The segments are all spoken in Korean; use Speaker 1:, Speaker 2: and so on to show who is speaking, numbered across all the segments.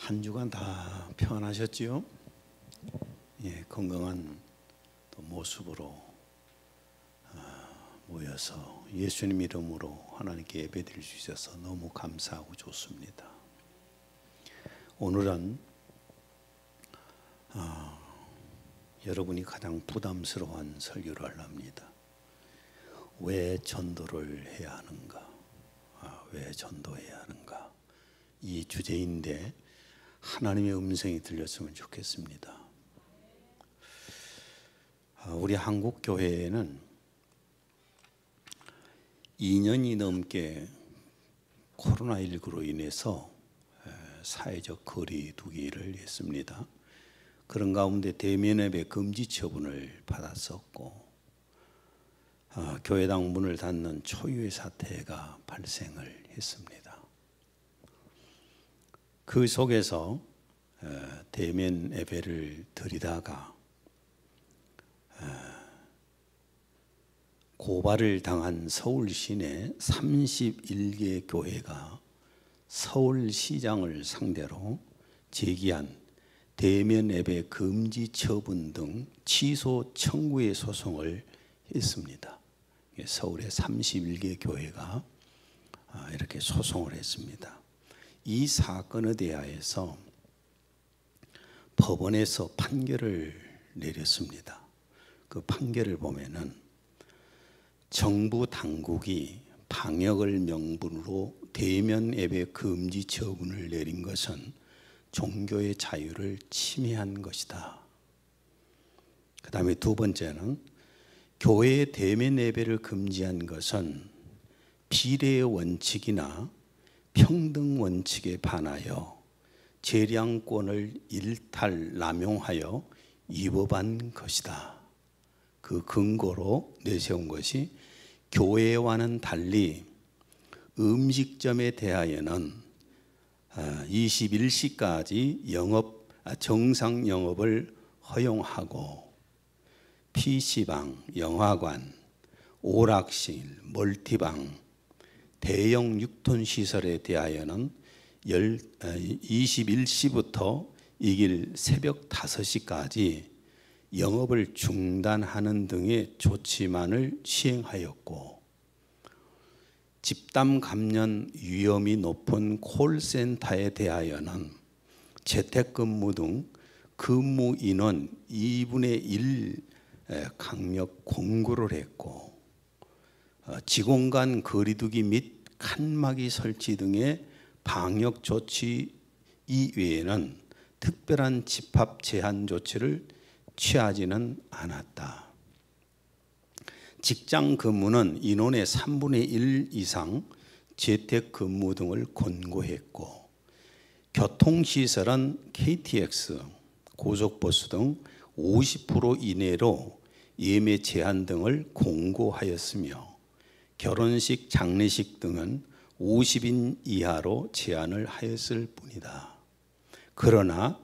Speaker 1: 한 주간 다 평안하셨지요? 예, 건강한 또 모습으로 모여서 예수님 이름으로 하나님께 예배드릴 수 있어서 너무 감사하고 좋습니다. 오늘은 여러분이 가장 부담스러운 설교를 하렵니다. 왜 전도를 해야 하는가? 왜 전도해야 하는가? 이 주제인데 하나님의 음성이 들렸으면 좋겠습니다. 우리 한국 교회에는 2년이 넘게 코로나19로 인해서 사회적 거리두기를 했습니다. 그런 가운데 대면 예배 금지 처분을 받았었고 교회당 문을 닫는 초유의 사태가 발생을 했습니다. 그 속에서 대면 예배를 드리다가 고발을 당한 서울 시내 31개 교회가 서울시장을 상대로 제기한 대면 예배 금지 처분 등 취소 청구의 소송을 했습니다. 서울의 31개 교회가 이렇게 소송을 했습니다. 이 사건에 대하여서 법원에서 판결을 내렸습니다. 그 판결을 보면은 정부 당국이 방역을 명분으로 대면 예배 금지 처분을 내린 것은 종교의 자유를 침해한 것이다. 그 다음에 두 번째는 교회의 대면 예배를 금지한 것은 비례의 원칙이나 평등 원칙에 반하여 재량권을 일탈 남용하여 위법한 것이다. 그 근거로 내세운 것이 교회와는 달리 음식점에 대하여는 21시까지 정상 영업을 허용하고 PC방, 영화관, 오락실, 멀티방, 대형 유통 시설에 대하여는 21시부터 이길 새벽 5시까지 영업을 중단하는 등의 조치만을 시행하였고 집단 감염 위험이 높은 콜센터에 대하여는 재택근무 등 근무 인원 2분의 1 강력 공고를 했고 직원 간 거리두기 및 칸막이 설치 등의 방역 조치 이외에는 특별한 집합 제한 조치를 취하지는 않았다. 직장 근무는 인원의 3분의 1 이상 재택 근무 등을 권고했고 교통시설은 KTX, 고속버스 등 50% 이내로 예매 제한 등을 공고하였으며 결혼식, 장례식 등은 50인 이하로 제한을 하였을 뿐이다. 그러나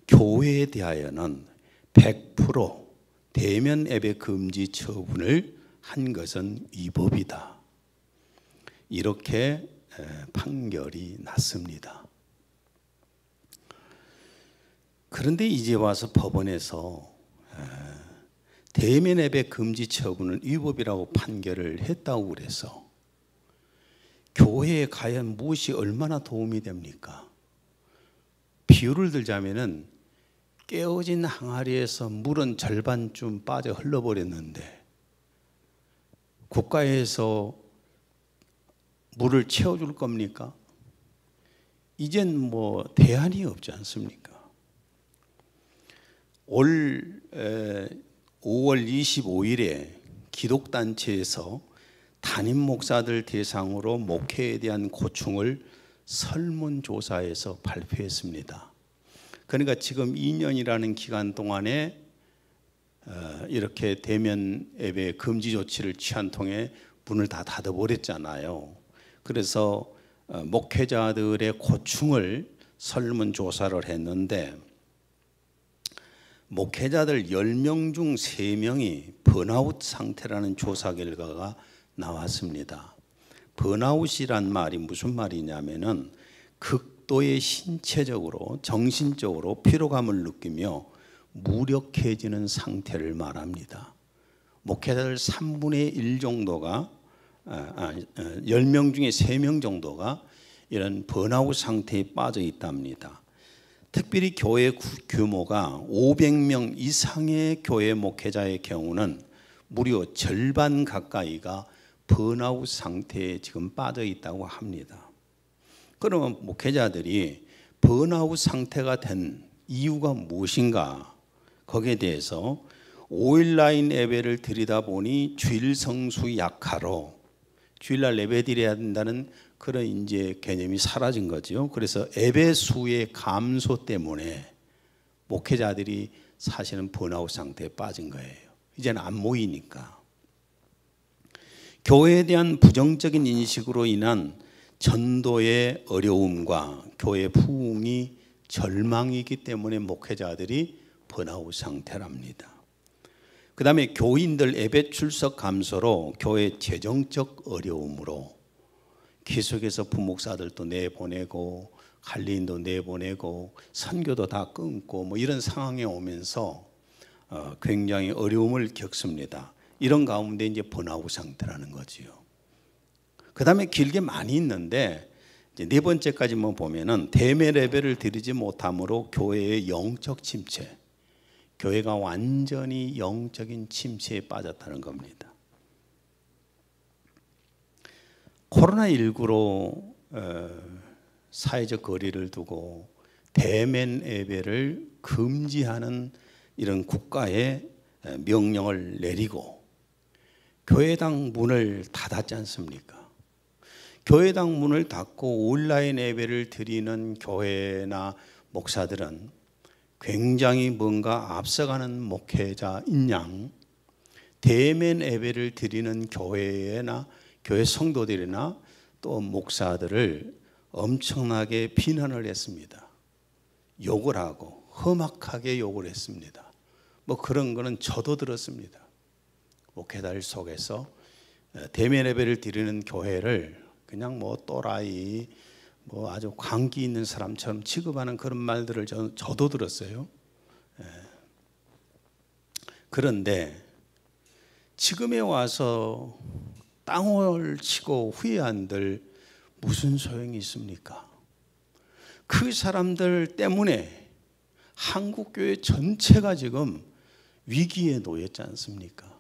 Speaker 1: 교회에 대하여는 100% 대면 예배 금지 처분을 한 것은 위법이다. 이렇게 판결이 났습니다. 그런데 이제 와서 법원에서 대면 예배 금지 처분은 위법이라고 판결을 했다고 그래서 교회에 과연 무엇이 얼마나 도움이 됩니까? 비유를 들자면은 깨어진 항아리에서 물은 절반쯤 빠져 흘러버렸는데 국가에서 물을 채워줄 겁니까? 이젠 뭐 대안이 없지 않습니까? 올 5월 25일에 기독단체에서 담임 목사들 대상으로 목회에 대한 고충을 설문조사에서 발표했습니다. 그러니까 지금 2년이라는 기간 동안에 이렇게 대면 예배 금지 조치를 취한 통에 문을 다 닫아버렸잖아요. 그래서 목회자들의 고충을 설문조사를 했는데 목회자들 10명 중 3명이 번아웃 상태라는 조사 결과가 나왔습니다. 번아웃이란 말이 무슨 말이냐면은 극 극도의 신체적으로 정신적으로 피로감을 느끼며 무력해지는 상태를 말합니다. 목회자들 3분의 1 정도가 10명 중에 3명 정도가 이런 번아웃 상태에 빠져 있답니다. 특별히 교회 규모가 500명 이상의 교회 목회자의 경우는 무려 절반 가까이가 번아웃 상태에 지금 빠져 있다고 합니다. 그러면 목회자들이 번아웃 상태가 된 이유가 무엇인가? 거기에 대해서 5일 라인 예배를 드리다 보니 주일 성수 약화로 주일날 예배 드려야 된다는 그런 이제 개념이 사라진 거죠. 그래서 예배 수의 감소 때문에 목회자들이 사실은 번아웃 상태에 빠진 거예요. 이제는 안 모이니까. 교회에 대한 부정적인 인식으로 인한 전도의 어려움과 교회 부흥이 절망이기 때문에 목회자들이 번아웃 상태랍니다. 그 다음에 교인들 예배 출석 감소로 교회 재정적 어려움으로 계속해서 부목사들도 내보내고 관리인도 내보내고 선교도 다 끊고 뭐 이런 상황에 오면서 굉장히 어려움을 겪습니다. 이런 가운데 이제 번아웃 상태라는 거지요. 그 다음에 길게 많이 있는데 이제 네 번째까지만 보면은 대면 예배를 드리지 못함으로 교회의 영적 침체, 교회가 완전히 영적인 침체에 빠졌다는 겁니다. 코로나19로 사회적 거리를 두고 대면 예배를 금지하는 이런 국가의 명령을 내리고 교회당 문을 닫았지 않습니까? 교회당 문을 닫고 온라인 예배를 드리는 교회나 목사들은 굉장히 뭔가 앞서가는 목회자인 양 대면 예배를 드리는 교회나 교회 성도들이나 또 목사들을 엄청나게 비난을 했습니다. 욕을 하고 험악하게 욕을 했습니다. 뭐 그런 거는 저도 들었습니다. 목회자들 속에서 대면 예배를 드리는 교회를 그냥 뭐 또라이, 뭐 아주 광기 있는 사람처럼 취급하는 그런 말들을 저도 들었어요. 그런데 지금에 와서 땅을 치고 후회한들 무슨 소용이 있습니까? 그 사람들 때문에 한국교회 전체가 지금 위기에 놓였지 않습니까?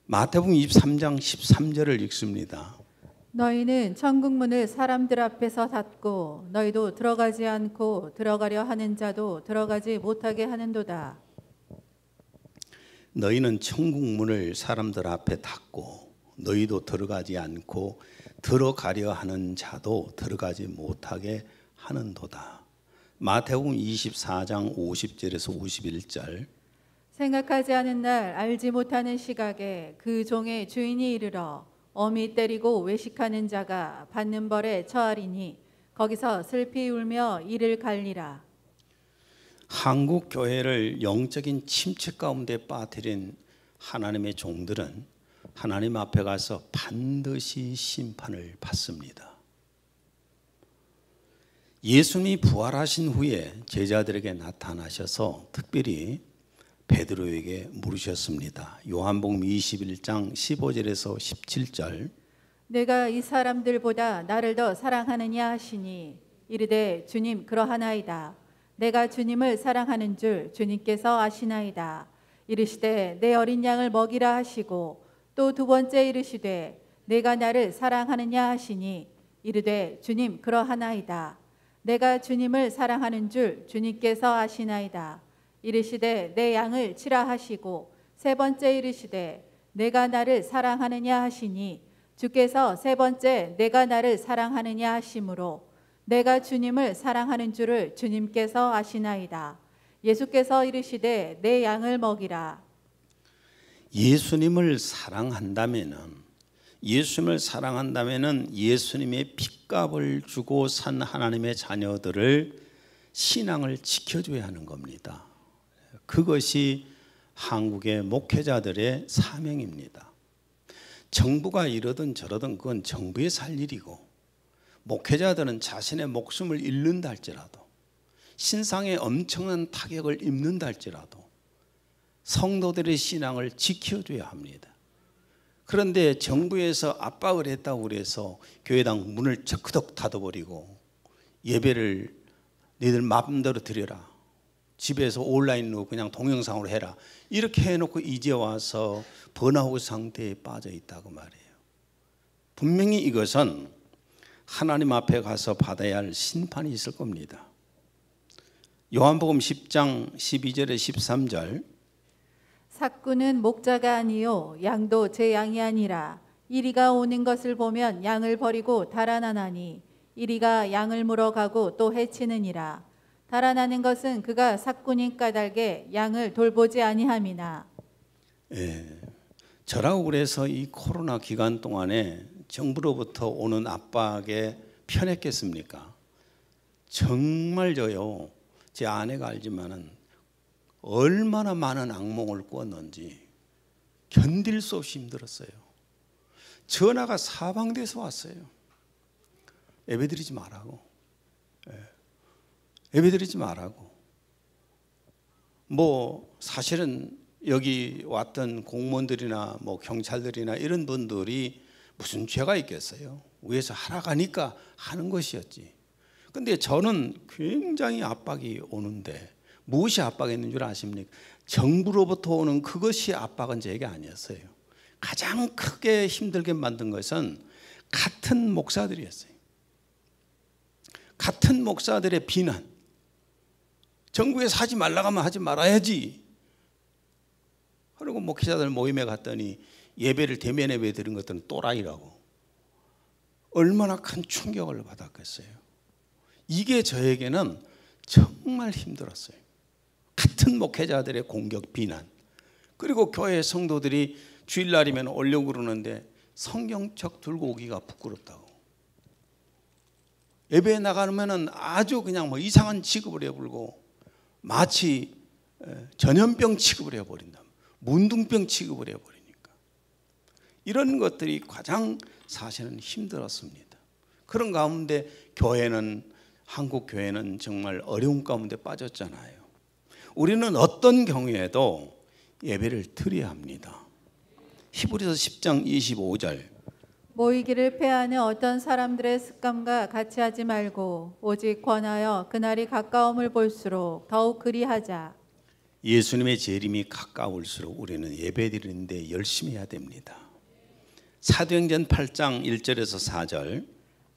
Speaker 1: 마태복음 23장 13절을 읽습니다.
Speaker 2: 너희는 천국 문을 사람들 앞에서 닫고 너희도 들어가지 않고 들어가려 하는 자도 들어가지 못하게 하는도다.
Speaker 1: 너희는 천국 문을 사람들 앞에 닫고 너희도 들어가지 않고 들어가려 하는 자도 들어가지 못하게 하는도다. 마태복음 24장 50절에서 51절.
Speaker 2: 생각하지 않은 날 알지 못하는 시각에 그 종의 주인이 이르러 어미 때리고 외식하는 자가 받는 벌에 처하리니 거기서 슬피 울며 이를 갈리라.
Speaker 1: 한국 교회를 영적인 침체 가운데 빠뜨린 하나님의 종들은 하나님 앞에 가서 반드시 심판을 받습니다. 예수님이 부활하신 후에 제자들에게 나타나셔서 특별히 베드로에게 물으셨습니다. 요한복음 21장 15절에서 17절.
Speaker 2: 내가 이 사람들보다 나를 더 사랑하느냐 하시니 이르되 주님 그러하나이다. 내가 주님을 사랑하는 줄 주님께서 아시나이다. 이르시되 내 어린 양을 먹이라 하시고 또 두 번째 이르시되 내가 나를 사랑하느냐 하시니 이르되 주님 그러하나이다. 내가 주님을 사랑하는 줄 주님께서 아시나이다. 이르시되 내 양을 치라 하시고 세 번째 이르시되 내가 나를 사랑하느냐 하시니 주께서 세 번째 내가 나를 사랑하느냐 하심으로 내가 주님을 사랑하는 줄을 주님께서 아시나이다. 예수께서 이르시되 내 양을 먹이라.
Speaker 1: 예수님을 사랑한다면은 예수님의 핏값을 주고 산 하나님의 자녀들을 신앙을 지켜줘야 하는 겁니다. 그것이 한국의 목회자들의 사명입니다. 정부가 이러든 저러든 그건 정부의 살 일이고 목회자들은 자신의 목숨을 잃는다 할지라도, 신상에 엄청난 타격을 입는다 할지라도 성도들의 신앙을 지켜줘야 합니다. 그런데 정부에서 압박을 했다고 해서 교회당 문을 척크덕 닫아버리고 예배를 너희들 마음대로 드려라, 집에서 온라인으로 그냥 동영상으로 해라, 이렇게 해놓고 이제 와서 번아웃 상태에 빠져 있다고 말해요. 분명히 이것은 하나님 앞에 가서 받아야 할 심판이 있을 겁니다. 요한복음 10장 12절에 13절,
Speaker 2: 삭구는 목자가 아니요 양도 제 양이 아니라 이리가 오는 것을 보면 양을 버리고 달아나나니 이리가 양을 물어가고 또 해치느니라. 달아나는 것은 그가 삭구님 까닭에 양을 돌보지 아니함이나.
Speaker 1: 저라고 그래서 이 코로나 기간 동안에 정부로부터 오는 압박에 편했겠습니까? 정말 저요, 제 아내가 알지만은 얼마나 많은 악몽을 꾸었는지 견딜 수 없이 힘들었어요. 전화가 사방돼서 왔어요. 예배드리지 말라고, 예배드리지 말라고. 뭐 사실은 여기 왔던 공무원들이나 뭐 경찰들이나 이런 분들이 무슨 죄가 있겠어요? 위에서 하라고 하니까 하는 것이었지. 근데 저는 굉장히 압박이 오는데, 무엇이 압박했는 줄 아십니까? 정부로부터 오는 그것이 압박은 제게 아니었어요. 가장 크게 힘들게 만든 것은 같은 목사들이었어요. 같은 목사들의 비난. 정부에서 하지 말라고 하면 하지 말아야지. 그리고 목회자들 모임에 갔더니 예배를 대면 예배 드린 것들은 또라이라고. 얼마나 큰 충격을 받았겠어요. 이게 저에게는 정말 힘들었어요. 같은 목회자들의 공격, 비난. 그리고 교회 성도들이 주일날이면 오려고 그러는데 성경책 들고 오기가 부끄럽다고. 예배에 나가면은 아주 그냥 뭐 이상한 취급을 해버리고 마치 전염병 취급을 해버린다. 문둥병 취급을 해버리니까. 이런 것들이 가장 사실은 힘들었습니다. 그런 가운데 교회는, 한국 교회는 정말 어려운 가운데 빠졌잖아요. 우리는 어떤 경우에도 예배를 드려야 합니다. 히브리서 10장 25절,
Speaker 2: 모이기를 패하는 어떤 사람들의 습관과 같이 하지 말고 오직 권하여 그날이 가까움을 볼수록 더욱 그리하자.
Speaker 1: 예수님의 재림이 가까울수록 우리는 예배드리는데 열심히 해야 됩니다. 사도행전 8장 1절에서 4절,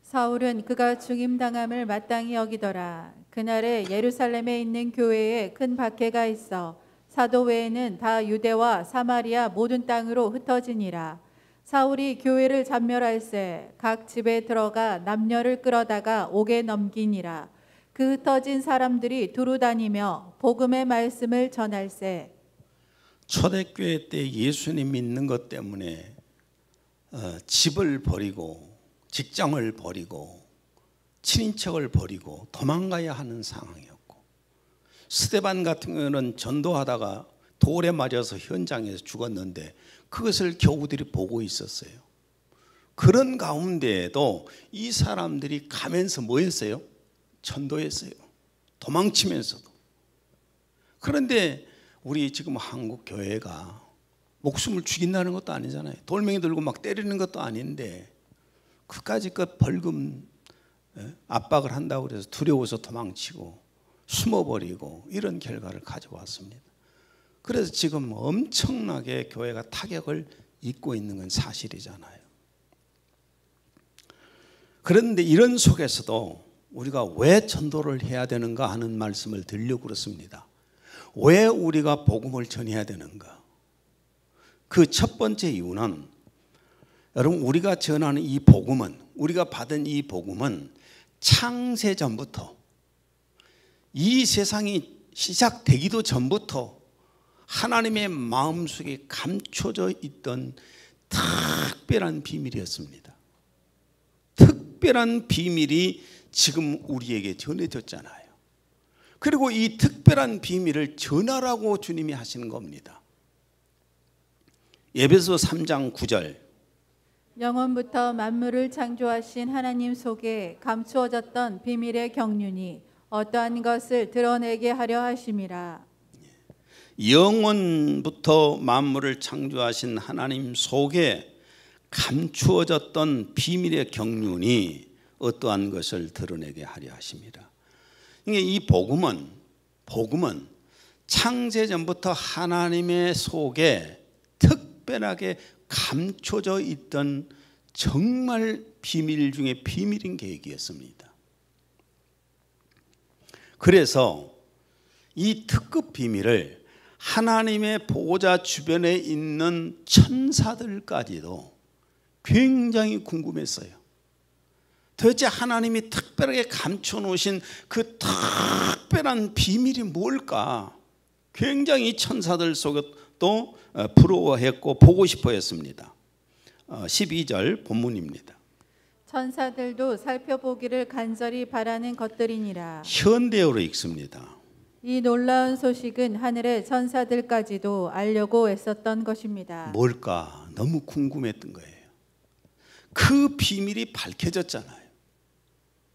Speaker 2: 사울은 그가 죽임당함을 마땅히 여기더라. 그날에 예루살렘에 있는 교회에 큰 박해가 있어 사도 외에는 다 유대와 사마리아 모든 땅으로 흩어지니라. 사울이 교회를 잡멸할세 각 집에 들어가 남녀를 끌어다가 옥에 넘기니라. 그 흩어진 사람들이 두루 다니며 복음의 말씀을 전할세.
Speaker 1: 초대교회 때 예수님 믿는 것 때문에 집을 버리고 직장을 버리고 친인척을 버리고 도망가야 하는 상황이었고, 스데반 같은 경우는 전도하다가 돌에 맞아서 현장에서 죽었는데 그것을 교우들이 보고 있었어요. 그런 가운데에도 이 사람들이 가면서 뭐 했어요? 전도했어요. 도망치면서도. 그런데 우리 지금 한국 교회가 목숨을 죽인다는 것도 아니잖아요. 돌멩이 들고 막 때리는 것도 아닌데 그까지 그 벌금 압박을 한다고 그래서 두려워서 도망치고 숨어버리고 이런 결과를 가져왔습니다. 그래서 지금 엄청나게 교회가 타격을 입고 있는 건 사실이잖아요. 그런데 이런 속에서도 우리가 왜 전도를 해야 되는가 하는 말씀을 드리려고 그렇습니다. 왜 우리가 복음을 전해야 되는가? 그 첫 번째 이유는, 여러분, 우리가 전하는 이 복음은, 우리가 받은 이 복음은 창세 전부터, 이 세상이 시작되기도 전부터 하나님의 마음속에 감춰져 있던 특별한 비밀이었습니다. 특별한 비밀이 지금 우리에게 전해졌잖아요. 그리고 이 특별한 비밀을 전하라고 주님이 하시는 겁니다. 에베소 3장 9절,
Speaker 2: 영원부터 만물을 창조하신 하나님 속에 감추어졌던 비밀의 경륜이 어떠한 것을 드러내게 하려 하심이라.
Speaker 1: 영원부터 만물을 창조하신 하나님 속에 감추어졌던 비밀의 경륜이 어떠한 것을 드러내게 하려 하심이라. 이 복음은 창세전부터 하나님의 속에 특별하게 감춰져 있던 정말 비밀 중에 비밀인 계획이었습니다. 그래서 이 특급 비밀을 하나님의 보호자 주변에 있는 천사들까지도 굉장히 궁금했어요. 도대체 하나님이 특별하게 감춰놓으신 그 특별한 비밀이 뭘까? 굉장히 천사들 속에도 부러워했고 보고 싶어 했습니다. 12절 본문입니다.
Speaker 2: 천사들도 살펴보기를 간절히 바라는 것들이니라.
Speaker 1: 현대어로 읽습니다.
Speaker 2: 이 놀라운 소식은 하늘의 천사들까지도 알려고 애썼던 것입니다.
Speaker 1: 뭘까? 너무 궁금했던 거예요. 그 비밀이 밝혀졌잖아요.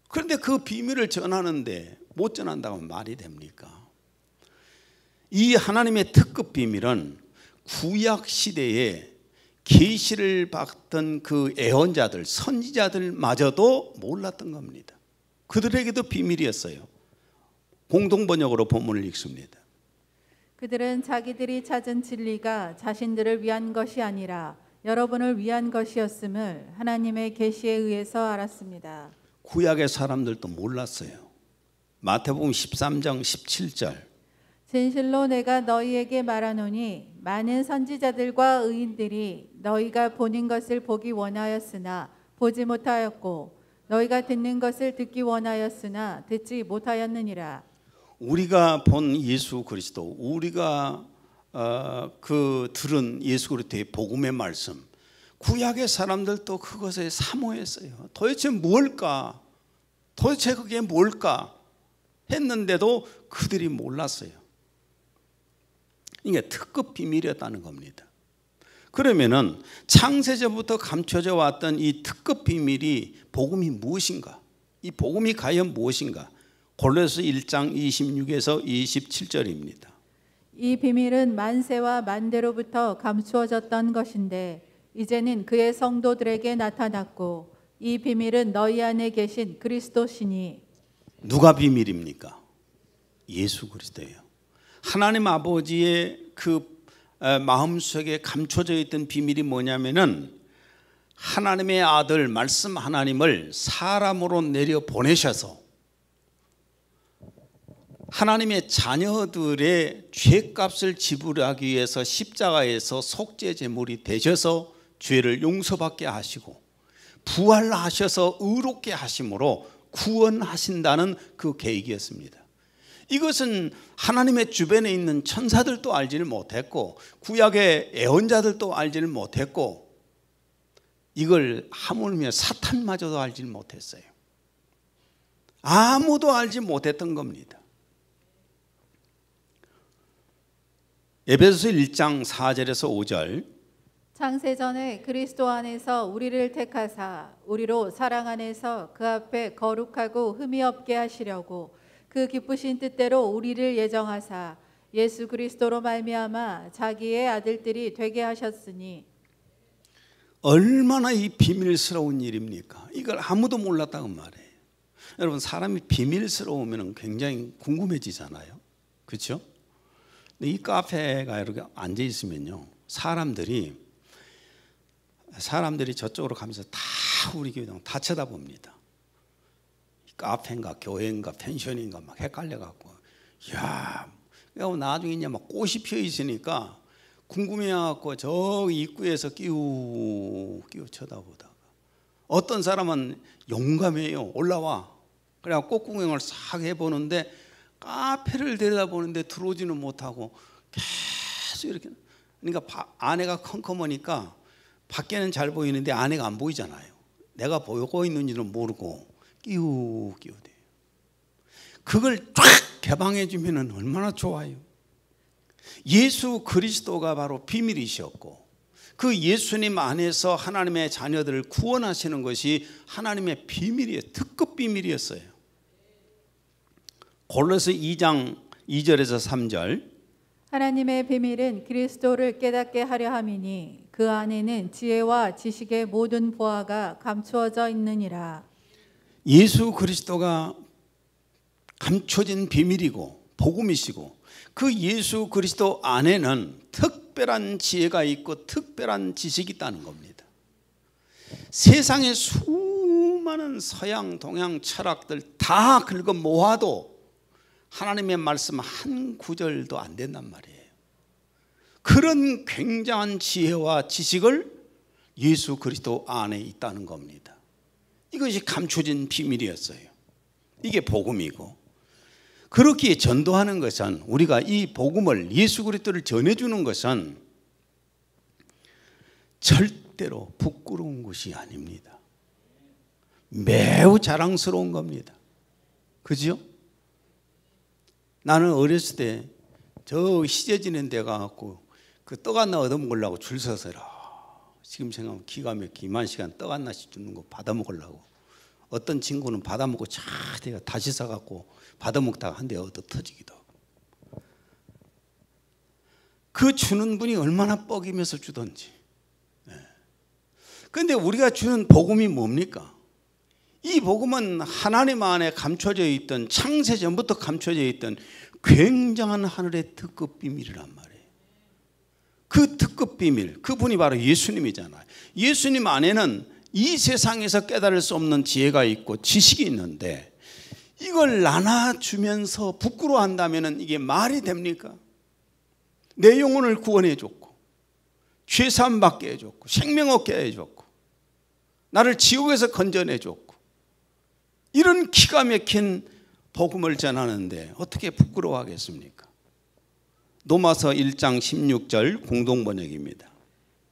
Speaker 1: 그런데 그 비밀을 전하는데 못 전한다고 하면 말이 됩니까? 이 하나님의 특급 비밀은 구약 시대에 계시를 받던 그 예언자들, 선지자들마저도 몰랐던 겁니다. 그들에게도 비밀이었어요. 공동번역으로 본문을 읽습니다.
Speaker 2: 그들은 자기들이 찾은 진리가 자신들을 위한 것이 아니라 여러분을 위한 것이었음을 하나님의 계시에 의해서 알았습니다.
Speaker 1: 구약의 사람들도 몰랐어요. 마태복음 13장 17절.
Speaker 2: 진실로 내가 너희에게 말하노니 많은 선지자들과 의인들이 너희가 보는 것을 보기 원하였으나 보지 못하였고 너희가 듣는 것을 듣기 원하였으나 듣지 못하였느니라.
Speaker 1: 우리가 본 예수 그리스도, 우리가 들은 예수 그리스도의 복음의 말씀, 구약의 사람들도 그것에 사모했어요. 도대체 뭘까? 도대체 그게 뭘까? 했는데도 그들이 몰랐어요. 이게 특급 비밀이었다는 겁니다. 그러면은 창세전부터 감춰져 왔던 이 특급 비밀이 복음이 무엇인가? 이 복음이 과연 무엇인가? 골로새 1장 26에서 27절입니다.
Speaker 2: 이 비밀은 만세와 만대로부터 감추어졌던 것인데 이제는 그의 성도들에게 나타났고 이 비밀은 너희 안에 계신 그리스도시니.
Speaker 1: 누가 비밀입니까? 예수 그리스도예요. 하나님 아버지의 그 마음속에 감춰져 있던 비밀이 뭐냐면은 하나님의 아들 말씀 하나님을 사람으로 내려 보내셔서 하나님의 자녀들의 죄값을 지불하기 위해서 십자가에서 속죄 제물이 되셔서 죄를 용서받게 하시고 부활하셔서 의롭게 하심으로 구원하신다는 그 계획이었습니다. 이것은 하나님의 주변에 있는 천사들도 알지를 못했고 구약의 예언자들도 알지를 못했고 이걸 하물며 사탄마저도 알지를 못했어요. 아무도 알지 못했던 겁니다. 에베소서 1장 4절에서 5절.
Speaker 2: 창세전에 그리스도 안에서 우리를 택하사 우리로 사랑 안에서 그 앞에 거룩하고 흠이 없게 하시려고 그 기쁘신 뜻대로 우리를 예정하사 예수 그리스도로 말미암아 자기의 아들들이 되게 하셨으니.
Speaker 1: 얼마나 이 비밀스러운 일입니까? 이걸 아무도 몰랐다고 말해요. 여러분, 사람이 비밀스러우면 굉장히 궁금해지잖아요. 그렇죠? 근데 이 카페가 이렇게 앉아 있으면요, 사람들이 저쪽으로 가면서 다 우리 교회 다 쳐다봅니다. 카페인가 교회인가 펜션인가 막 헷갈려갖고, 이야, 나중에 이제 막 꽃이 피어 있으니까 궁금해갖고 저 입구에서 끼우 쳐다보다가 어떤 사람은 용감해요. 올라와. 그래갖고 꽃 구경을 싹 해보는데 카페를 들여다보는데 들어오지는 못하고 계속 이렇게. 그러니까 안에가 컴컴하니까 밖에는 잘 보이는데 안에가 안 보이잖아요. 내가 보고 있는지는 모르고 끼우 돼요. 그걸 쫙 개방해 주면 얼마나 좋아요. 예수 그리스도가 바로 비밀이셨고 그 예수님 안에서 하나님의 자녀들을 구원하시는 것이 하나님의 비밀이에요. 특급 비밀이었어요. 골로새 2장 2절에서 3절.
Speaker 2: 하나님의 비밀은 그리스도를 깨닫게 하려 함이니 그 안에는 지혜와 지식의 모든 보화가 감추어져 있느니라.
Speaker 1: 예수 그리스도가 감춰진 비밀이고 복음이시고 그 예수 그리스도 안에는 특별한 지혜가 있고 특별한 지식이 있다는 겁니다. 세상의 수많은 서양 동양 철학들 다 긁어 모아도 하나님의 말씀 한 구절도 안 된단 말이에요. 그런 굉장한 지혜와 지식을 예수 그리스도 안에 있다는 겁니다. 이것이 감춰진 비밀이었어요. 이게 복음이고, 그렇게 전도하는 것은, 우리가 이 복음을 예수 그리스도를 전해주는 것은 절대로 부끄러운 것이 아닙니다. 매우 자랑스러운 겁니다. 그죠? 나는 어렸을 때 저 시제지는 데 가갖고 그 떡 하나 얻어먹으려고 줄 서서 지금 생각하면 기가 막히게 이만 시간 떡 하나씩 주는 거 받아먹으려고, 어떤 친구는 받아먹고 다시 사갖고 받아먹다가 한 대 얻어 터지기도 하고, 그 주는 분이 얼마나 뻐기면서 주던지. 그런데 우리가 주는 복음이 뭡니까? 이 복음은 하나님 안에 감춰져 있던, 창세전부터 감춰져 있던 굉장한 하늘의 특급 비밀이란 말이에요. 그 특급 비밀, 그분이 바로 예수님이잖아요. 예수님 안에는 이 세상에서 깨달을 수 없는 지혜가 있고 지식이 있는데, 이걸 나눠주면서 부끄러워한다면 이게 말이 됩니까? 내 영혼을 구원해 줬고, 죄사함 받게 해줬고, 생명 얻게 해줬고, 나를 지옥에서 건져내 줬고, 이런 기가 막힌 복음을 전하는데 어떻게 부끄러워하겠습니까? 로마서 1장 16절 공동번역입니다.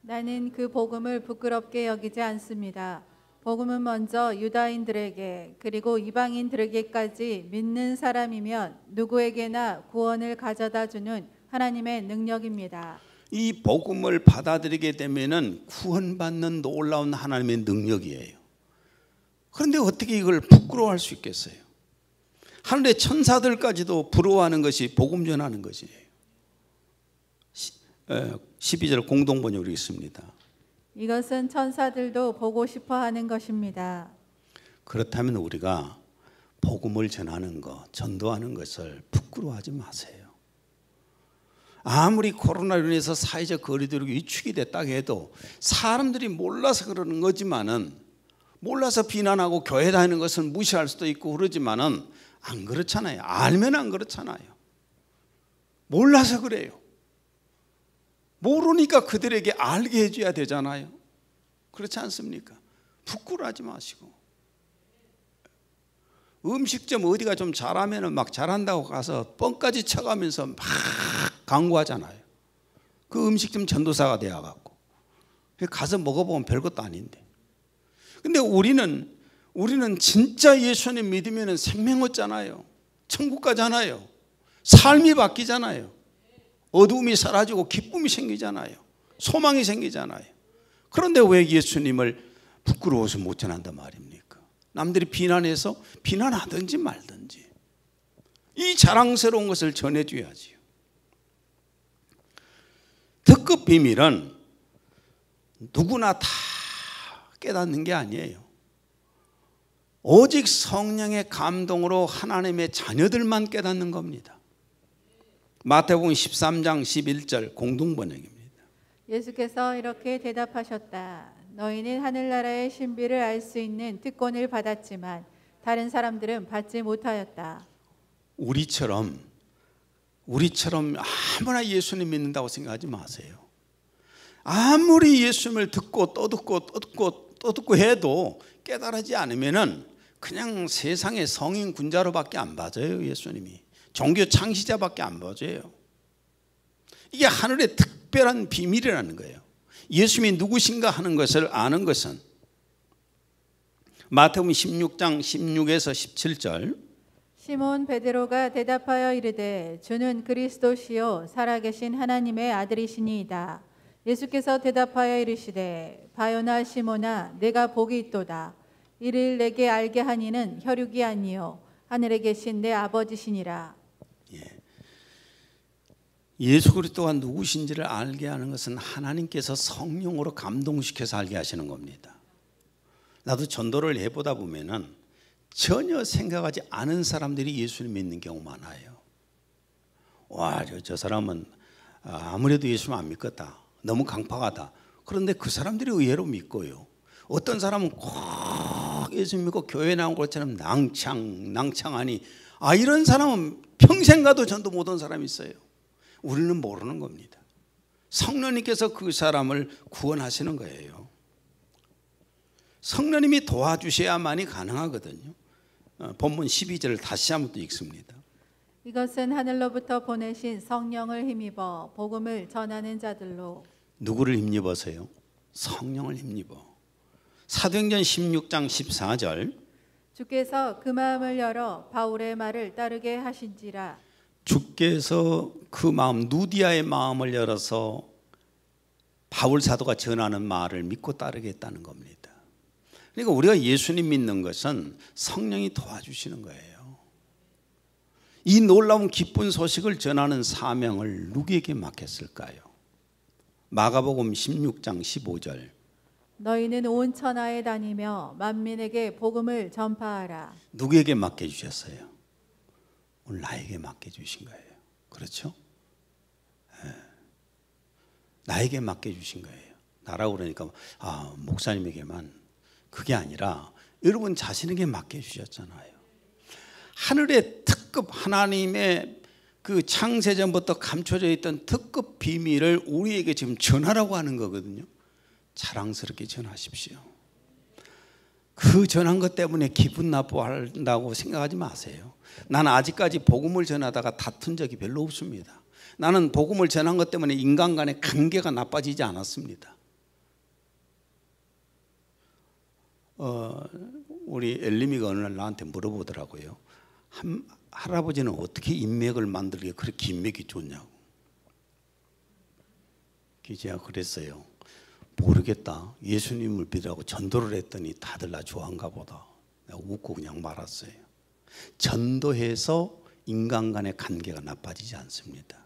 Speaker 2: 나는 그 복음을 부끄럽게 여기지 않습니다. 복음은 먼저 유다인들에게 그리고 이방인들에게까지 믿는 사람이면 누구에게나 구원을 가져다 주는 하나님의 능력입니다.
Speaker 1: 이 복음을 받아들이게 되면은 구원받는 놀라운 하나님의 능력이에요. 그런데 어떻게 이걸 부끄러워할 수 있겠어요? 하늘의 천사들까지도 부러워하는 것이 복음 전하는 것이에요. 12절 공동번역으로 있습니다.
Speaker 2: 이것은 천사들도 보고 싶어 하는 것입니다.
Speaker 1: 그렇다면 우리가 복음을 전하는 것, 전도하는 것을 부끄러워하지 마세요. 아무리 코로나로 인해서 사회적 거리두기 위축이 됐다고 해도 사람들이 몰라서 그러는 거지만은, 몰라서 비난하고 교회 다니는 것을 무시할 수도 있고 그러지만은 안 그렇잖아요. 알면 안 그렇잖아요. 몰라서 그래요. 모르니까 그들에게 알게 해줘야 되잖아요. 그렇지 않습니까? 부끄러워하지 마시고, 음식점 어디가 좀 잘하면 막 잘한다고 가서 뻥까지 쳐가면서 막 광고하잖아요. 그 음식점 전도사가 되어갖고 가서 먹어보면 별것도 아닌데. 근데 우리는 진짜 예수님 믿으면 생명 얻잖아요. 천국 가잖아요. 삶이 바뀌잖아요. 어두움이 사라지고 기쁨이 생기잖아요. 소망이 생기잖아요. 그런데 왜 예수님을 부끄러워서 못 전한단 말입니까? 남들이 비난해서 비난하든지 말든지 이 자랑스러운 것을 전해줘야지요. 특급 비밀은 누구나 다 깨닫는 게 아니에요. 오직 성령의 감동으로 하나님의 자녀들만 깨닫는 겁니다. 마태복음 13장 11절 공동번역입니다.
Speaker 2: 예수께서 이렇게 대답하셨다. 너희는 하늘나라의 신비를 알 수 있는 특권을 받았지만 다른 사람들은 받지 못하였다. 우리처럼
Speaker 1: 아무나 예수님 믿는다고 생각하지 마세요. 아무리 예수님을 듣고 또 듣고 해도 깨달지 않으면은 그냥 세상의 성인 군자로밖에 안 봐져요. 예수님이 종교 창시자밖에 안 봐져요. 이게 하늘의 특별한 비밀이라는 거예요. 예수님이 누구신가 하는 것을 아는 것은 마태복음 16장 16에서 17절.
Speaker 2: 시몬 베드로가 대답하여 이르되 주는 그리스도시요 살아계신 하나님의 아들이시니이다. 예수께서 대답하여 이르시되 바요나 시모나 내가 복이 있도다. 이를 내게 알게 하니는 혈육이 아니요 하늘에 계신 내 아버지시니라.
Speaker 1: 예수 그리스도가 누구신지를 알게 하는 것은 하나님께서 성령으로 감동시켜서 알게 하시는 겁니다. 나도 전도를 해보다 보면은 전혀 생각하지 않은 사람들이 예수를 믿는 경우 많아요. 와, 저 사람은 아무래도 예수를 안 믿겠다. 너무 강팍하다. 그런데 그 사람들이 의외로 믿고요. 어떤 사람은 꼭 예수 믿고 교회 나온 것처럼 낭창하니 이런 사람은 평생 가도 전도 못 온 사람이 있어요. 우리는 모르는 겁니다. 성령님께서 그 사람을 구원하시는 거예요. 성령님이 도와주셔야만이 가능하거든요. 본문 12절을 다시 한번 또 읽습니다.
Speaker 2: 이것은 하늘로부터 보내신 성령을 힘입어 복음을 전하는 자들로.
Speaker 1: 누구를 힘입어서요? 성령을 힘입어. 사도행전 16장 14절.
Speaker 2: 주께서 그 마음을 열어 바울의 말을 따르게 하신지라.
Speaker 1: 주께서 그 마음, 누디아의 마음을 열어서 바울 사도가 전하는 말을 믿고 따르게 했다는 겁니다. 그러니까 우리가 예수님 믿는 것은 성령이 도와주시는 거예요. 이 놀라운 기쁜 소식을 전하는 사명을 누구에게 맡겼을까요? 마가복음 16장 15절.
Speaker 2: 너희는 온 천하에 다니며 만민에게 복음을 전파하라.
Speaker 1: 누구에게 맡겨주셨어요? 오늘 나에게 맡겨주신 거예요. 그렇죠? 나에게 맡겨주신 거예요. 나라고 그러니까 목사님에게만, 그게 아니라 여러분 자신에게 맡겨주셨잖아요. 하늘의 특급, 하나님의 그 창세전부터 감춰져 있던 특급 비밀을 우리에게 지금 전하라고 하는 거거든요. 자랑스럽게 전하십시오. 그 전한 것 때문에 기분 나빠한다고 생각하지 마세요. 나는 아직까지 복음을 전하다가 다툰 적이 별로 없습니다. 나는 복음을 전한 것 때문에 인간 간의 관계가 나빠지지 않았습니다. 우리 엘리미가 어느 날 나한테 물어보더라고요. 할아버지는 어떻게 인맥을 만들기에 그렇게 인맥이 좋냐고. 제가 그랬어요. 모르겠다. 예수님을 믿으라고 전도를 했더니 다들 나 좋아한가 보다. 내가 웃고 그냥 말았어요. 전도해서 인간 간의 관계가 나빠지지 않습니다.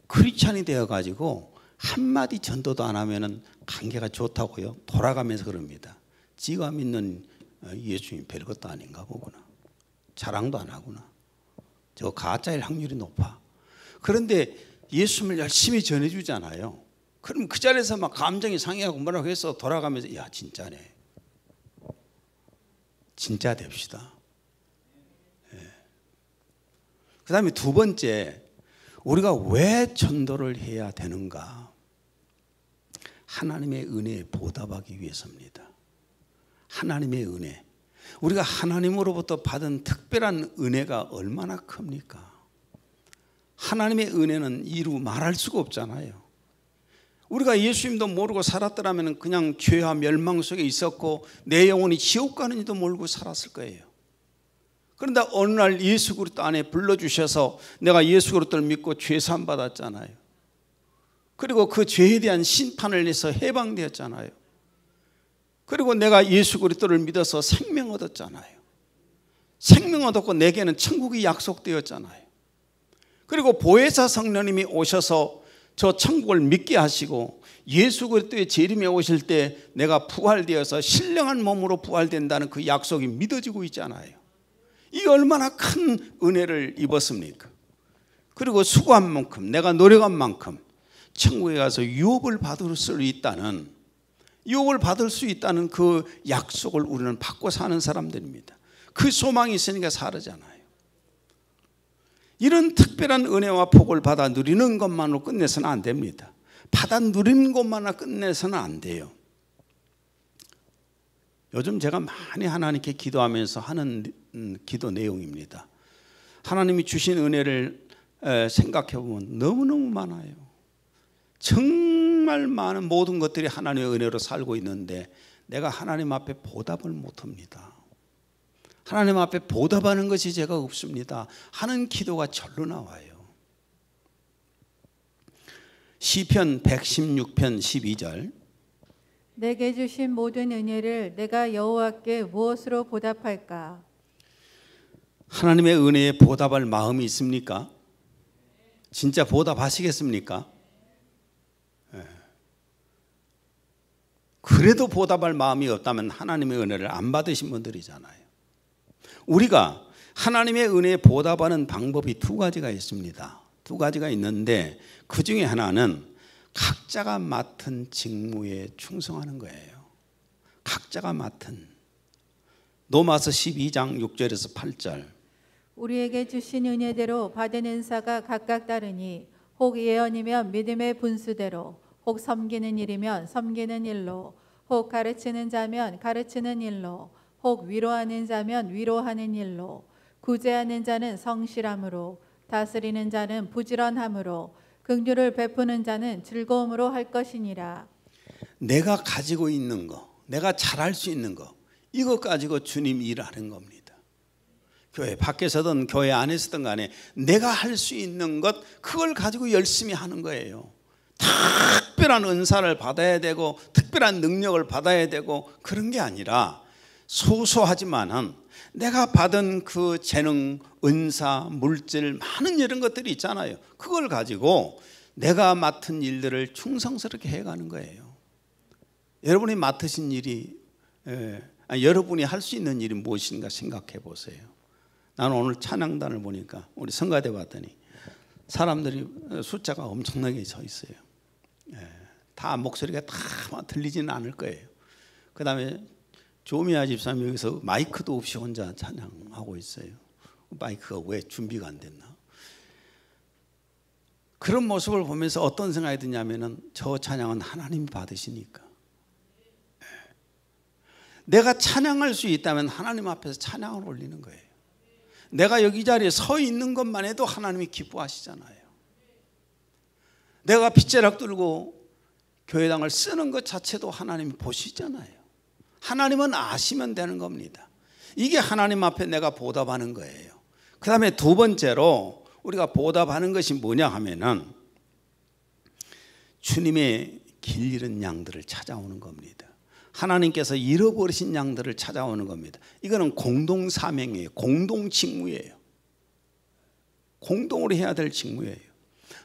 Speaker 1: 크리스찬이 되어가지고 한마디 전도도 안 하면은 관계가 좋다고요? 돌아가면서 그럽니다. 지가 믿는 예수님 별것도 아닌가 보구나. 자랑도 안 하구나. 저 가짜일 확률이 높아. 그런데 예수님을 열심히 전해주잖아요. 그럼 그 자리에서 막 감정이 상해하고 뭐라고 해서 돌아가면서 야 진짜네. 진짜 됩시다. 그 다음에 두 번째, 우리가 왜 전도를 해야 되는가? 하나님의 은혜에 보답하기 위해서입니다. 하나님의 은혜. 우리가 하나님으로부터 받은 특별한 은혜가 얼마나 큽니까? 하나님의 은혜는 이루 말할 수가 없잖아요. 우리가 예수님도 모르고 살았더라면 그냥 죄와 멸망 속에 있었고 내 영혼이 지옥 가는지도 모르고 살았을 거예요. 그런데 어느 날 예수 그리스도 안에 불러주셔서 내가 예수 그리스도를 믿고 죄 사함 받았잖아요. 그리고 그 죄에 대한 심판을 내서 해방되었잖아요. 그리고 내가 예수 그리스도를 믿어서 생명 얻었잖아요. 생명 얻었고 내게는 천국이 약속되었잖아요. 그리고 보혜사 성령님이 오셔서 저 천국을 믿게 하시고 예수 그리스도의 재림에 오실 때 내가 부활되어서 신령한 몸으로 부활된다는 그 약속이 믿어지고 있잖아요. 이 얼마나 큰 은혜를 입었습니까? 그리고 수고한 만큼, 내가 노력한 만큼 천국에 가서 유업을 받을 수 있다는 그 약속을 우리는 받고 사는 사람들입니다. 그 소망이 있으니까 살아잖아요. 이런 특별한 은혜와 복을 받아 누리는 것만으로 끝내서는 안 됩니다. 받아 누리는 것만으로 끝내서는 안 돼요. 요즘 제가 많이 하나님께 기도하면서 하는 기도 내용입니다. 하나님이 주신 은혜를 생각해 보면 너무너무 많아요. 정말 많은 모든 것들이 하나님의 은혜로 살고 있는데 내가 하나님 앞에 보답을 못합니다. 하나님 앞에 보답하는 것이 제가 없습니다 하는 기도가 절로 나와요. 시편 116편 12절.
Speaker 2: 내게 주신 모든 은혜를 내가 여호와께 무엇으로 보답할까?
Speaker 1: 하나님의 은혜에 보답할 마음이 있습니까? 진짜 보답하시겠습니까? 그래도 보답할 마음이 없다면 하나님의 은혜를 안 받으신 분들이잖아요. 우리가 하나님의 은혜에 보답하는 방법이 두 가지가 있습니다. 두 가지가 있는데 그 중에 하나는 각자가 맡은 직무에 충성하는 거예요. 각자가 맡은. 로마서 12장 6절에서 8절.
Speaker 2: 우리에게 주신 은혜대로 받은 은사가 각각 다르니 혹 예언이면 믿음의 분수대로, 혹 섬기는 일이면 섬기는 일로, 혹 가르치는 자면 가르치는 일로, 혹 위로하는 자면 위로하는 일로, 구제하는 자는 성실함으로, 다스리는 자는 부지런함으로, 긍휼을 베푸는 자는 즐거움으로 할 것이니라.
Speaker 1: 내가 가지고 있는 거, 내가 잘할 수 있는 거, 이것 가지고 주님 일하는 겁니다. 교회 밖에서든 교회 안에서든 간에 내가 할 수 있는 것, 그걸 가지고 열심히 하는 거예요. 특별한 은사를 받아야 되고 특별한 능력을 받아야 되고 그런 게 아니라 소소하지만은 내가 받은 그 재능, 은사, 물질, 많은 이런 것들이 있잖아요. 그걸 가지고 내가 맡은 일들을 충성스럽게 해가는 거예요. 여러분이 맡으신 일이, 여러분이 할 수 있는 일이 무엇인가 생각해 보세요. 나는 오늘 찬양단을 보니까 우리 성가대 봤더니 사람들이 숫자가 엄청나게 서 있어요. 다 목소리가 다 들리지는 않을 거예요. 그 다음에 조미아 집사님 여기서 마이크도 없이 혼자 찬양하고 있어요. 마이크가 왜 준비가 안 됐나? 그런 모습을 보면서 어떤 생각이 드냐면은 저 찬양은 하나님이 받으시니까. 내가 찬양할 수 있다면 하나님 앞에서 찬양을 올리는 거예요. 내가 여기 자리에 서 있는 것만 해도 하나님이 기뻐하시잖아요. 내가 빗자락 들고 교회당을 쓰는 것 자체도 하나님이 보시잖아요. 하나님은 아시면 되는 겁니다. 이게 하나님 앞에 내가 보답하는 거예요. 그 다음에 두 번째로 우리가 보답하는 것이 뭐냐 하면은 주님의 길 잃은 양들을 찾아오는 겁니다. 하나님께서 잃어버리신 양들을 찾아오는 겁니다. 이거는 공동 사명이에요. 공동 직무예요. 공동으로 해야 될 직무예요.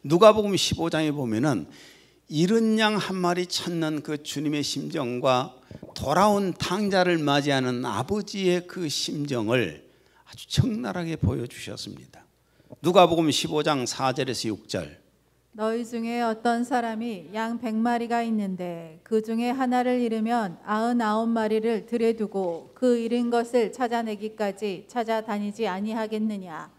Speaker 1: 누가복음 15장에 보면은 잃은 양 한 마리 찾는 그 주님의 심정과 돌아온 탕자를 맞이하는 아버지의 그 심정을 아주 적나라하게 보여주셨습니다. 누가복음 15장 4절에서 6절.
Speaker 2: 너희 중에 어떤 사람이 양 100마리가 있는데 그 중에 하나를 잃으면 99마리를 들에 두고 그 잃은 것을 찾아내기까지 찾아다니지 아니하겠느냐.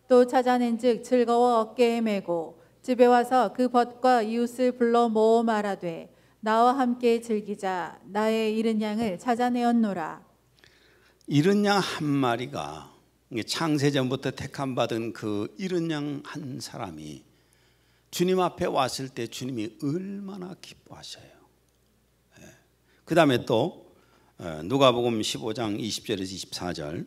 Speaker 2: 또 찾아낸즉 즐거워 어깨에 메고 집에 와서 그 벗과 이웃을 불러 모아 말하되 나와 함께 즐기자. 나의 잃은 양을 찾아내었노라.
Speaker 1: 잃은 양 한 마리가 창세전부터 택함받은 그 잃은 양 한 사람이 주님 앞에 왔을 때 주님이 얼마나 기뻐하셔요. 그 다음에 또 누가복음 15장 20절에서 24절.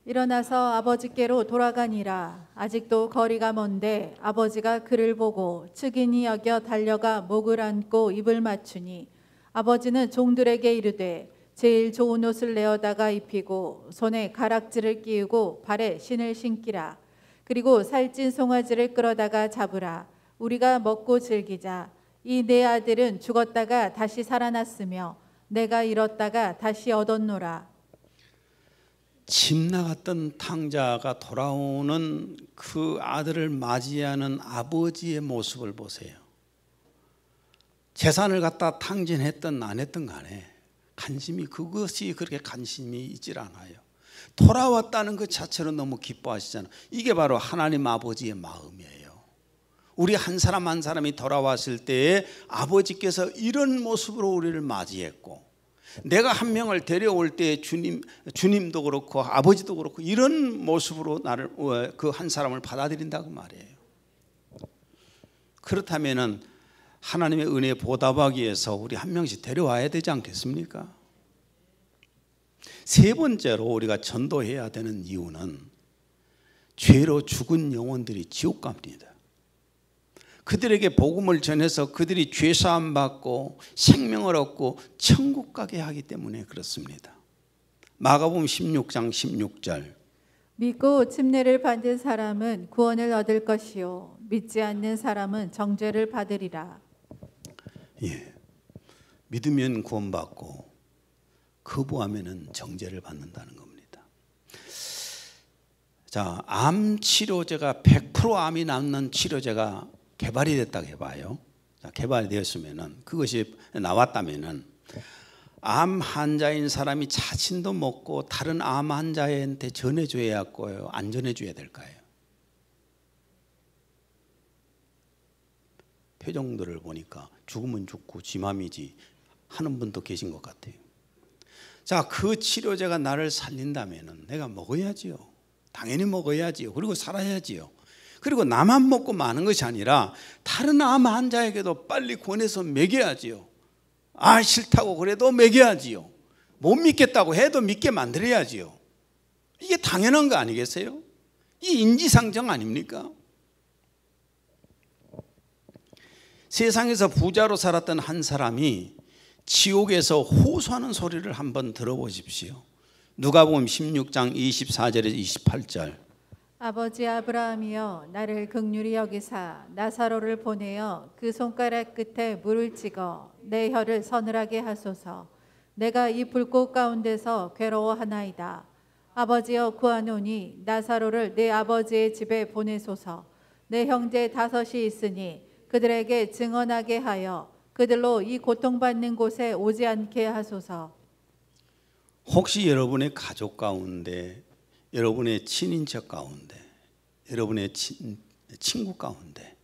Speaker 2: 일어나서 아버지께로 돌아가니라. 아직도 거리가 먼데 아버지가 그를 보고 측은히 여겨 달려가 목을 안고 입을 맞추니 아버지는 종들에게 이르되 제일 좋은 옷을 내어다가 입히고 손에 가락지를 끼우고 발에 신을 신기라. 그리고 살찐 송아지를 끌어다가 잡으라. 우리가 먹고 즐기자. 이 내 아들은 죽었다가 다시 살아났으며 내가 잃었다가 다시 얻었노라.
Speaker 1: 집 나갔던 탕자가 돌아오는 그 아들을 맞이하는 아버지의 모습을 보세요. 재산을 갖다 탕진했든 안 했든 간에 그것이 그렇게 관심이 있질 않아요. 돌아왔다는 것 자체로 너무 기뻐하시잖아요. 이게 바로 하나님 아버지의 마음이에요. 우리 한 사람 한 사람이 돌아왔을 때에 아버지께서 이런 모습으로 우리를 맞이했고, 내가 한 명을 데려올 때 주님도 그렇고 아버지도 그렇고 이런 모습으로 나를 그 한 사람을 받아들인다고 말이에요. 그렇다면은 하나님의 은혜에 보답하기 위해서 우리 한 명씩 데려와야 되지 않겠습니까? 세 번째로 우리가 전도해야 되는 이유는 죄로 죽은 영혼들이 지옥 갑니다. 그들에게 복음을 전해서 그들이 죄사함 받고 생명을 얻고 천국 가게 하기 때문에 그렇습니다. 마가복음 16장 16절.
Speaker 2: 믿고 침례를 받은 사람은 구원을 얻을 것이요 믿지 않는 사람은 정죄를 받으리라.
Speaker 1: 예, 믿으면 구원받고 거부하면은 정죄를 받는다는 겁니다. 자, 암 치료제가 100% 암이 낫는 치료제가 개발이 됐다고 해봐요. 자, 개발이 되었으면은 그것이 나왔다면은 암 환자인 사람이 자신도 먹고 다른 암 환자한테 전해줘야 할까요? 안 전해줘야 될까요? 표정들을 보니까 죽으면 죽고 지 맘이지 하는 분도 계신 것 같아요. 자, 그 치료제가 나를 살린다면은 내가 먹어야지요. 당연히 먹어야지요. 그리고 살아야지요. 그리고 나만 먹고 마는 것이 아니라 다른 암 환자에게도 빨리 권해서 먹여야지요. 아, 싫다고 그래도 먹여야지요. 못 믿겠다고 해도 믿게 만들어야지요. 이게 당연한 거 아니겠어요? 이 인지상정 아닙니까? 세상에서 부자로 살았던 한 사람이 지옥에서 호소하는 소리를 한번 들어보십시오. 누가복음 16장 24절에서 28절.
Speaker 2: 아버지 아브라함이여 나를 긍휼히 여기사 나사로를 보내어 그 손가락 끝에 물을 찍어 내 혀를 서늘하게 하소서. 내가 이 불꽃 가운데서 괴로워하나이다. 아버지여 구하노니 나사로를 내 아버지의 집에 보내소서. 내 형제 5이 있으니 그들에게 증언하게 하여 그들로 이 고통받는 곳에 오지 않게 하소서.
Speaker 1: 혹시 여러분의 가족 가운데, 여러분의 친인척 가운데, 여러분의 친구 가운데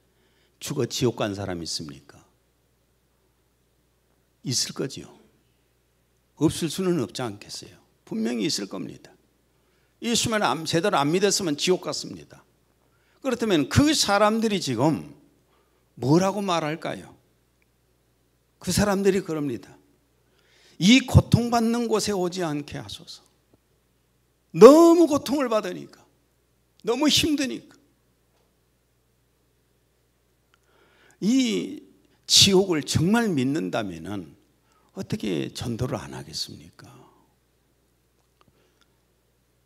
Speaker 1: 죽어 지옥 간 사람 있습니까? 있을 거지요. 없을 수는 없지 않겠어요. 분명히 있을 겁니다. 예수만 제대로 안 믿었으면 지옥 갔습니다. 그렇다면 그 사람들이 지금 뭐라고 말할까요? 그 사람들이 그럽니다. 이 고통받는 곳에 오지 않게 하소서. 너무 고통을 받으니까, 너무 힘드니까. 이 지옥을 정말 믿는다면 어떻게 전도를 안 하겠습니까?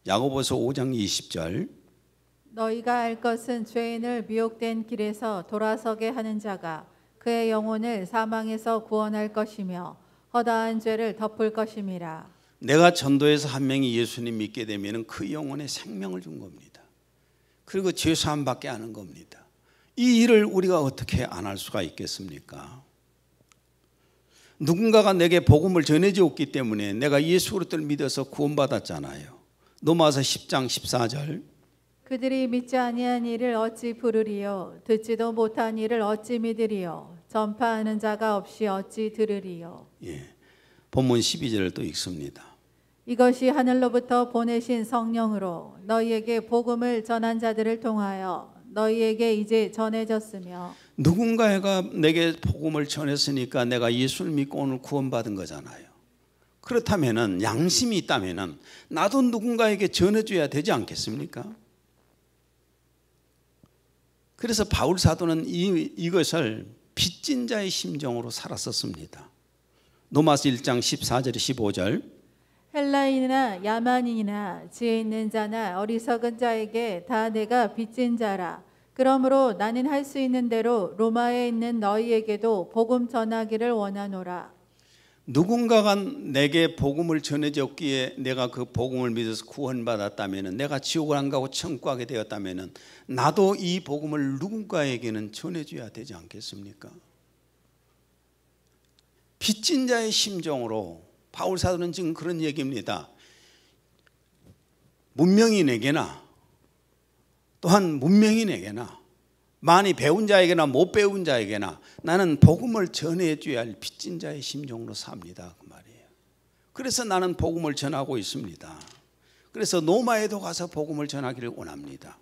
Speaker 1: 야고보서 5장 20절.
Speaker 2: 너희가 알 것은 죄인을 미혹된 길에서 돌아서게 하는 자가 그의 영혼을 사망에서 구원할 것이며 허다한 죄를 덮을 것임이라.
Speaker 1: 내가 전도해서 한 명이 예수님 믿게 되면 그 영혼에 생명을 준 겁니다. 그리고 죄사함 받게 하는 겁니다. 이 일을 우리가 어떻게 안 할 수가 있겠습니까? 누군가가 내게 복음을 전해주었기 때문에 내가 예수 그리스도를 믿어서 구원받았잖아요. 로마서 10장 14절.
Speaker 2: 그들이 믿지 아니한 이를 어찌 부르리요 듣지도 못한 이를 어찌 믿으리요 전파하는 자가 없이 어찌 들으리요.
Speaker 1: 예, 본문 12절을 또 읽습니다.
Speaker 2: 이것이 하늘로부터 보내신 성령으로 너희에게 복음을 전한 자들을 통하여 너희에게 이제 전해졌으며.
Speaker 1: 누군가가 내게 복음을 전했으니까 내가 예수를 믿고 오늘 구원받은 거잖아요. 그렇다면은 양심이 있다면은 나도 누군가에게 전해줘야 되지 않겠습니까? 그래서 바울 사도는 이것을 빚진 자의 심정으로 살았었습니다. 로마서 1장 14절 15절.
Speaker 2: 헬라인이나 야만인이나 지혜 있는 자나 어리석은 자에게 다 내가 빚진 자라. 그러므로 나는 할 수 있는 대로 로마에 있는 너희에게도 복음 전하기를 원하노라.
Speaker 1: 누군가가 내게 복음을 전해줬기에 내가 그 복음을 믿어서 구원받았다면, 내가 지옥을 안 가고 천국 가게 되었다면 나도 이 복음을 누군가에게는 전해줘야 되지 않겠습니까? 빚진 자의 심정으로 바울 사도는 지금 그런 얘기입니다. 문명인에게나 또한 문명인에게나 많이 배운 자에게나 못 배운 자에게나 나는 복음을 전해줘야 할 빚진 자의 심정으로 삽니다, 그 말이에요. 그래서 나는 복음을 전하고 있습니다. 그래서 로마에도 가서 복음을 전하기를 원합니다.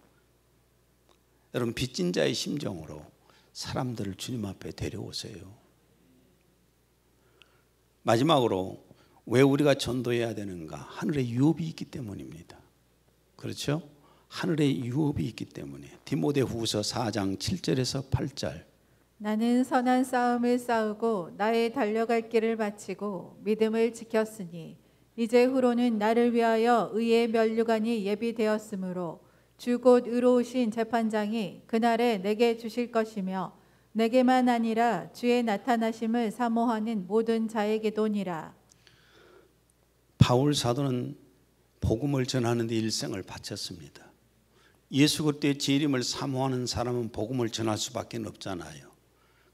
Speaker 1: 여러분, 빚진 자의 심정으로 사람들을 주님 앞에 데려오세요. 마지막으로 왜 우리가 전도해야 되는가? 하늘의 유업이 있기 때문입니다. 그렇죠? 하늘의 유업이 있기 때문에. 디모데후서 4장 7절에서 8절.
Speaker 2: 나는 선한 싸움을 싸우고 나의 달려갈 길을 마치고 믿음을 지켰으니 이제 후로는 나를 위하여 의의 면류관이 예비되었으므로 주 곧 의로우신 재판장이 그날에 내게 주실 것이며 내게만 아니라 주의 나타나심을 사모하는 모든 자에게도니라.
Speaker 1: 바울 사도는 복음을 전하는 데 일생을 바쳤습니다. 예수 그리스도의 재림을 사모하는 사람은 복음을 전할 수밖에 없잖아요.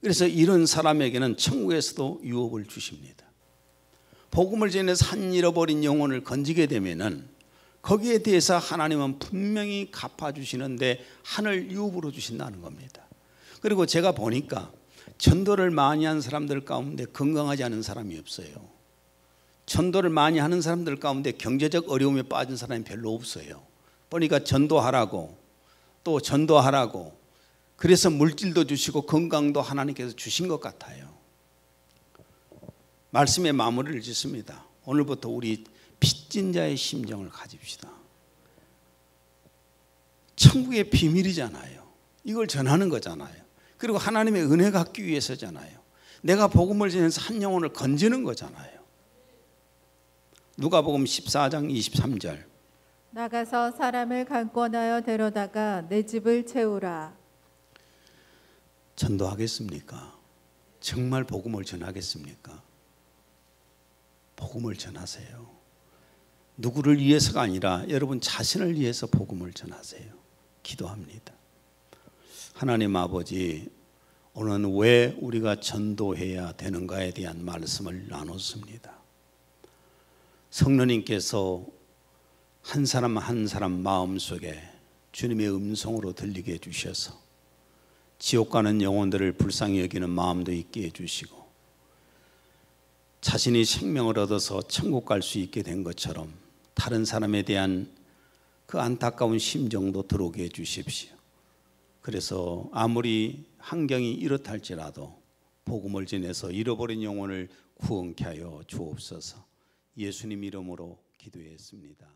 Speaker 1: 그래서 이런 사람에게는 천국에서도 유업을 주십니다. 복음을 전해서 한 잃어버린 영혼을 건지게 되면은 거기에 대해서 하나님은 분명히 갚아주시는데 하늘 유업으로 주신다는 겁니다. 그리고 제가 보니까 전도를 많이 한 사람들 가운데 건강하지 않은 사람이 없어요. 전도를 많이 하는 사람들 가운데 경제적 어려움에 빠진 사람이 별로 없어요. 보니까 전도하라고 또 전도하라고 그래서 물질도 주시고 건강도 하나님께서 주신 것 같아요. 말씀의 마무리를 짓습니다. 오늘부터 우리 빚진 자의 심정을 가집시다. 천국의 비밀이잖아요. 이걸 전하는 거잖아요. 그리고 하나님의 은혜 갖기 위해서잖아요. 내가 복음을 전해서 한 영혼을 건지는 거잖아요. 누가복음 14장 23절.
Speaker 2: 나가서 사람을 강권하여 데려다가 내 집을 채우라.
Speaker 1: 전도하겠습니까? 정말 복음을 전하겠습니까? 복음을 전하세요. 누구를 위해서가 아니라 여러분 자신을 위해서 복음을 전하세요. 기도합니다. 하나님 아버지, 오늘은 왜 우리가 전도해야 되는가에 대한 말씀을 나눴습니다. 성령님께서 한 사람 한 사람 마음속에 주님의 음성으로 들리게 해주셔서 지옥 가는 영혼들을 불쌍히 여기는 마음도 있게 해주시고 자신이 생명을 얻어서 천국 갈 수 있게 된 것처럼 다른 사람에 대한 그 안타까운 심정도 들어오게 해주십시오. 그래서 아무리 환경이 이렇다 할지라도 복음을 전해서 잃어버린 영혼을 구원케 하여 주옵소서. 예수님 이름으로 기도했습니다.